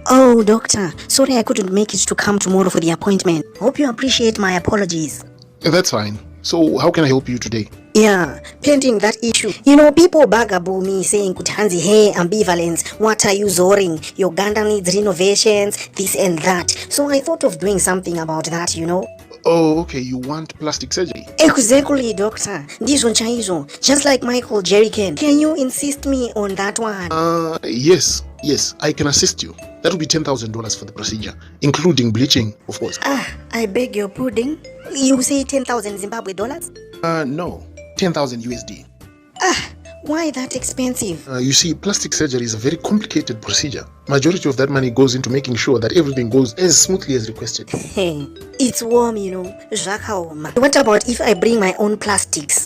Oh, doctor, sorry I couldn't make it to come tomorrow for the appointment. Hope you appreciate my apologies. That's fine. So, how can I help you today? Yeah, pending that issue. People bugaboo me saying Kutanzi, hey, ambivalence, what are you zoring? Your Uganda needs renovations, this and that. So I thought of doing something about that. Oh, okay, you want plastic surgery? Exactly, doctor. This one chaizo, just like Michael Jerrican. Can you insist me on that one? Yes, I can assist you. That will be $10,000 for the procedure, including bleaching, of course. I beg your pudding. You say 10,000 Zimbabwe dollars? No, 10,000 USD. Why that expensive? You see, plastic surgery is a very complicated procedure. Majority of that money goes into making sure that everything goes as smoothly as requested. Hey, it's warm, What about if I bring my own plastics?